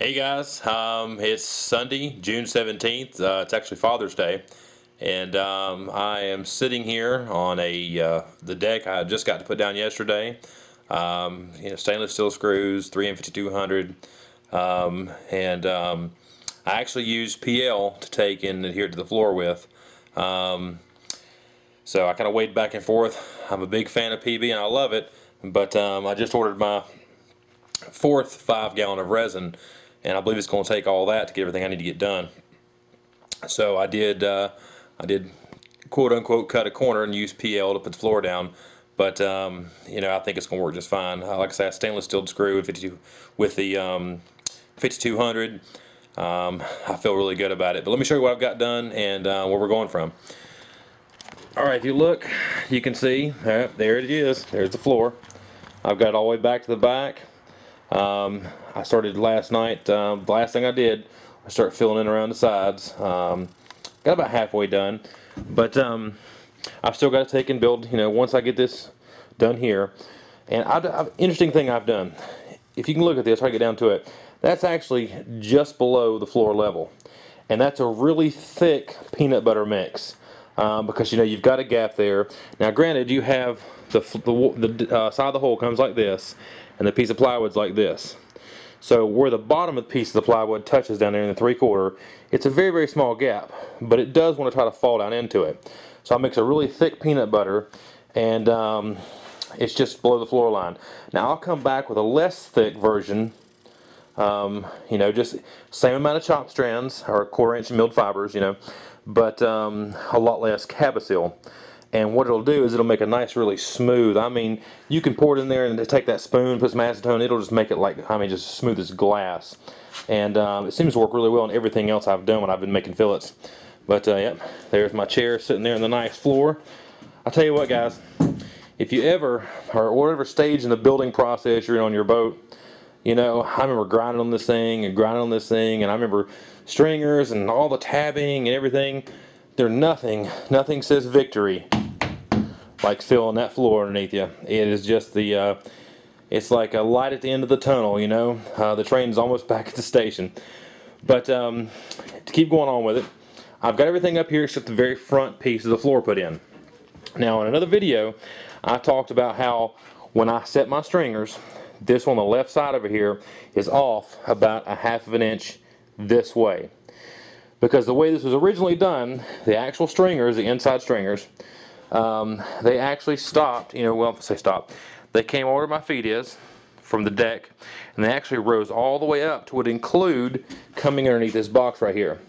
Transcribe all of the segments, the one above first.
Hey guys, it's Sunday, June 17th. It's actually Father's Day, and I am sitting here on the deck I just got to put down yesterday. Stainless steel screws, 3M 5200, and I actually use PL to take and adhere to the floor with. Um, so I kind of wade back and forth. I'm a big fan of PB and I love it, but I just ordered my fourth 5 gallon of resin, and I believe it's going to take all that to get everything I need to get done. So I did quote unquote cut a corner and use PL to put the floor down. But I think it's going to work just fine. Like I said, stainless steel screw with 52 with the 5200. I feel really good about it. But let me show you what I've got done and where we're going from. All right, if you look, you can see there it is. There's the floor. I've got it all the way back to the back. I started last night. The last thing I did, I started filling in around the sides. Got about halfway done, but I've still got to take and build. Once I get this done here, and interesting thing I've done. If you can look at this, I get down to it. That's actually just below the floor level, and that's a really thick peanut butter mix. Because you've got a gap there. Now, granted, you have the side of the hole comes like this, and the piece of plywood's like this. So where the bottom of the piece of the plywood touches down there in the 3/4, it's a very, very small gap, but it does want to try to fall down into it. So I mix a really thick peanut butter, and it's just below the floor line. Now I'll come back with a less thick version. Just same amount of chop strands or 1/4 inch milled fibers, but a lot less Cabosil. And what it'll do is it'll make a nice, really smooth. I mean, you can pour it in there and take that spoon, put some acetone. It'll just make it just smooth as glass. And it seems to work really well on everything else I've done when I've been making fillets. But yep, there's my chair sitting there on the nice floor. I'll tell you what, guys. If you ever, or whatever stage in the building process you're in on your boat, I remember grinding on this thing and grinding on this thing, and I remember stringers and all the tabbing and everything. Nothing says victory like filling that floor underneath you. It is just it's like a light at the end of the tunnel, the train's almost back at the station. But to keep going on with it, I've got everything up here except the very front piece of the floor put in. Now, in another video, I talked about how when I set my stringers, this one on the left side over here is off about 1/2 of an inch this way. Because the way this was originally done, the actual stringers, the inside stringers, they actually stopped, stopped. They came over where my feet is from the deck, and they actually rose all the way up to would include coming underneath this box right here.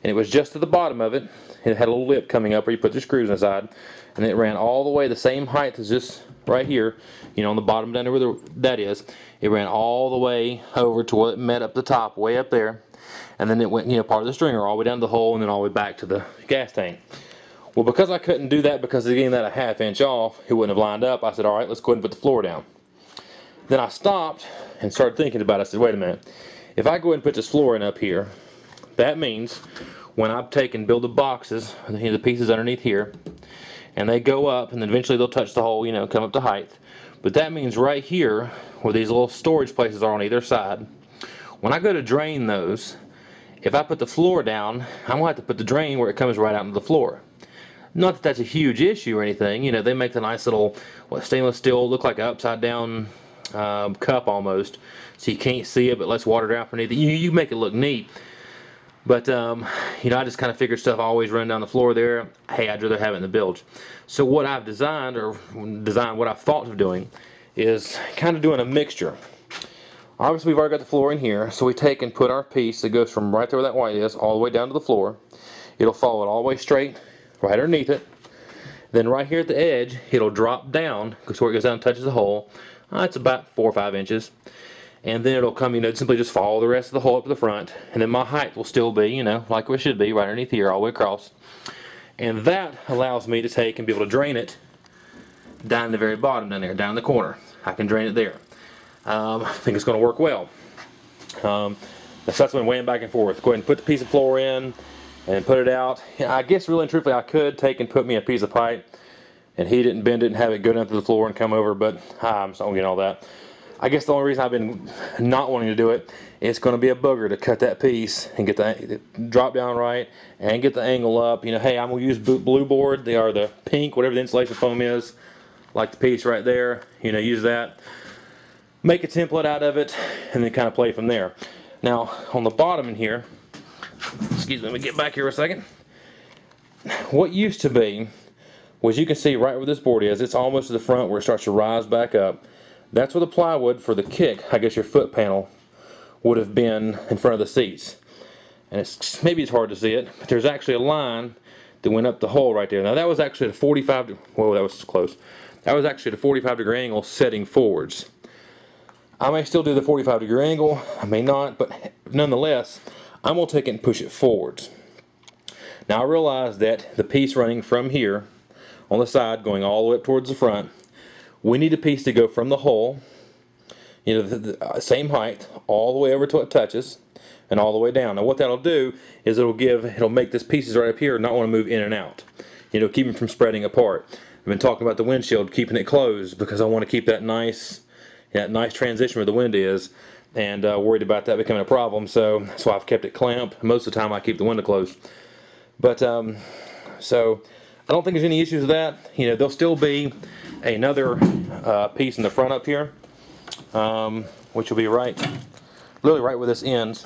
And it was just to the bottom of it. It had a little lip coming up where you put the screws inside, and it ran all the way the same height as this right here, on the bottom down there where that is. It ran all the way over to what it met up the top, way up there. And then it went, part of the stringer all the way down to the hole and then all the way back to the gas tank. Well, because I couldn't do that because of getting that 1/2 inch off, it wouldn't have lined up. I said, all right, let's go ahead and put the floor down. Then I stopped and started thinking about it. I said, wait a minute. If I go ahead and put this floor in up here, that means when I take and build the boxes, the pieces underneath here, and they go up, and then eventually they'll touch the hole, come up to height. But that means right here, where these little storage places are on either side, when I go to drain those, if I put the floor down, I'm going to have to put the drain where it comes right out into the floor. Not that that's a huge issue or anything. They make the nice little stainless steel look like an upside down cup almost, so you can't see it but lets water down beneath it. You make it look neat. But I just kind of figured stuff always run down the floor there. Hey, I'd rather have it in the bilge. So what I've designed, what I've thought of doing, is kind of doing a mixture. Obviously, we've already got the floor in here, so we take and put our piece that goes from right there where that white is all the way down to the floor. It'll follow it all the way straight right underneath it. Then right here at the edge, it'll drop down because where it goes down and touches the hole. It's about 4 or 5 inches. And then it'll come, simply just follow the rest of the hole up to the front. And then my height will still be, like it should be, right underneath here, all the way across. And that allows me to take and be able to drain it down the very bottom down there, down in the corner. I can drain it there. I think it's going to work well. That's what I've been weighing back and forth. Go ahead and put the piece of floor in and put it out. I guess really and truthfully I could take and put me a piece of pipe and heat it and bend it and have it go down to the floor and come over, but I'm just not going to get all that. I guess the only reason I've been not wanting to do it, it's going to be a booger to cut that piece and get the drop down right and get the angle up. You know, hey, I'm going to use blue board. They are the pink, whatever the insulation foam is, like the piece right there. You know, use that. Make a template out of it and then kind of play from there. Now, on the bottom in here, excuse me, let me get back here a second. What used to be was, you can see right where this board is, it's almost to the front where it starts to rise back up. That's where the plywood for the kick, I guess your foot panel, would have been in front of the seats. And maybe it's hard to see it, but there's actually a line that went up the hole right there. Now that was actually at a 45, whoa, that was close. That was actually at a 45-degree angle setting forwards. I may still do the 45-degree angle, I may not, but nonetheless, I'm going to take it and push it forwards. Now I realize that the piece running from here on the side going all the way up towards the front, we need a piece to go from the hole, you know, the same height, all the way over till it touches, and all the way down. Now what that'll do is it'll make this pieces right up here not want to move in and out. You know, keep them from spreading apart. I've been talking about the windshield, keeping it closed, because I want to keep that nice transition where the wind is, and worried about that becoming a problem. So that's why I've kept it clamped. Most of the time I keep the window closed. But so I don't think there's any issues with that. You know, there'll still be another piece in the front up here, which will be literally right where this ends.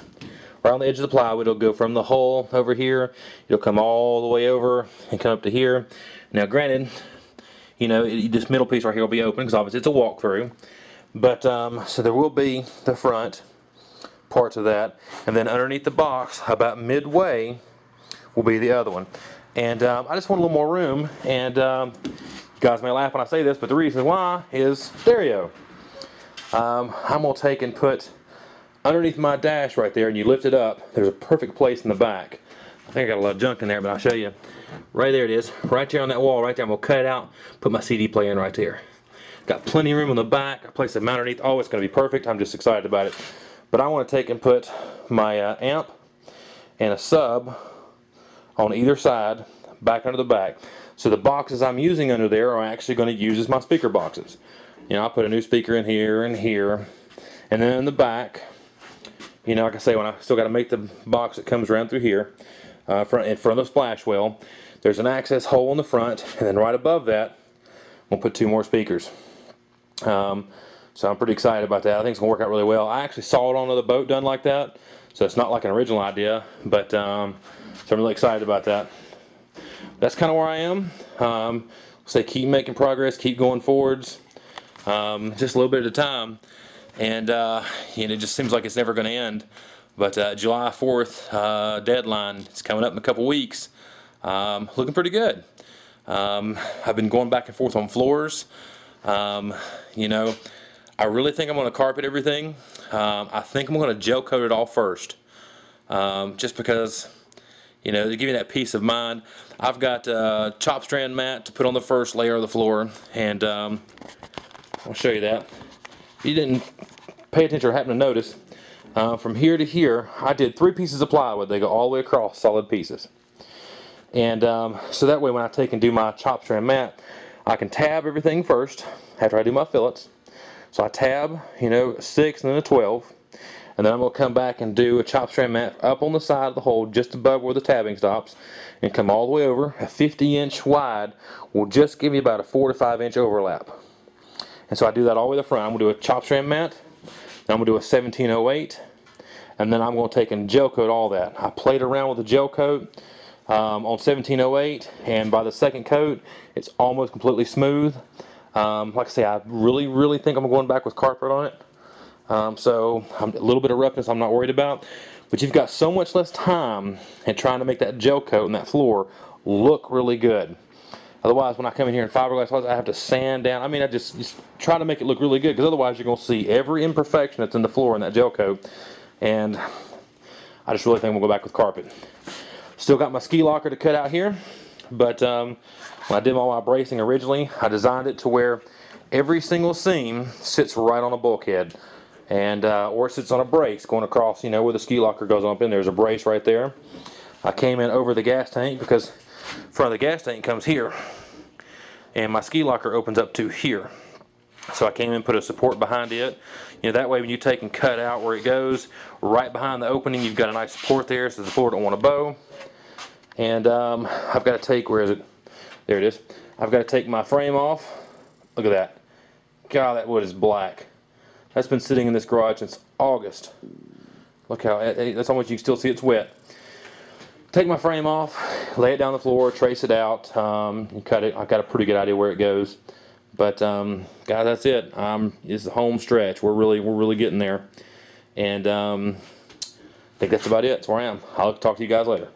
Right on the edge of the plywood. It'll go from the hole over here, it'll come all the way over and come up to here. Now granted, you know, this middle piece right here will be open because obviously it's a walkthrough. But so there will be the front parts of that, and then underneath the box, about midway, will be the other one. And I just want a little more room, and you guys may laugh when I say this, but the reason why is stereo. I'm going to take and put underneath my dash right there, and you lift it up, there's a perfect place in the back. I think I got a lot of junk in there, but I'll show you. Right there it is, right there on that wall right there. I'm going to cut it out, put my CD player in right there. Got plenty of room on the back, a place to mount underneath. Oh, it's going to be perfect. I'm just excited about it. But I want to take and put my amp and a sub on either side, back under the back. So the boxes I'm using under there are actually going to use as my speaker boxes. You know, I'll put a new speaker in here and here. And then in the back, you know, like I say, when I still got to make the box that comes around through here, in front of the splash well, there's an access hole in the front, and then right above that, we'll put 2 more speakers. So I'm pretty excited about that. I think it's going to work out really well. I actually saw it on another boat done like that, so it's not like an original idea, but so I'm really excited about that. That's kind of where I am. Say keep making progress, keep going forwards, just a little bit at a time, and you know, it just seems like it's never going to end. But July 4th deadline, it's coming up in a couple weeks. Looking pretty good. I've been going back and forth on floors. You know, I really think I'm going to carpet everything. I think I'm going to gel coat it all first, just because, you know, to give you that peace of mind. I've got chop strand mat to put on the first layer of the floor, and I'll show you that. If you didn't pay attention or happen to notice, from here to here I did 3 pieces of plywood. They go all the way across, solid pieces. And so that way when I take and do my chop strand mat, I can tab everything first after I do my fillets. So I tab, you know, a 6 and then a 12, and then I'm going to come back and do a chop strand mat up on the side of the hole just above where the tabbing stops, and come all the way over. A 50-inch wide will just give me about a 4 to 5 inch overlap. And so I do that all the way to the front. I'm going to do a chop strand mat, then I'm going to do a 1708, and then I'm going to take and gel coat all that. I played around with the gel coat on 1708, and by the second coat it's almost completely smooth. Like I say, I really think I'm going back with carpet on it. So a little bit of roughness I'm not worried about, but you've got so much less time in trying to make that gel coat and that floor look really good. Otherwise, when I come in here in fiberglass, I have to sand down. I mean, I just try to make it look really good, because otherwise you're going to see every imperfection that's in the floor in that gel coat. And I just really think we'll go back with carpet. Still got my ski locker to cut out here, but when I did all my bracing originally, I designed it to where every single seam sits right on a bulkhead, and or it sits on a brace going across, you know, where the ski locker goes up in. There's a brace right there. I came in over the gas tank because front of the gas tank comes here, and my ski locker opens up to here. So I came in and put a support behind it. You know, that way when you take and cut out where it goes, right behind the opening, you've got a nice support there, so the floor don't want to bow. And I've got to take, where is it? There it is. I've got to take my frame off. Look at that. God, that wood is black. That's been sitting in this garage since August. Look how, that's how much you can still see it's wet. Take my frame off, lay it down on the floor, trace it out, and cut it. I've got a pretty good idea where it goes. But guys, that's it. It's the home stretch. We're really getting there, and I think that's about it. That's where I am. I'll talk to you guys later.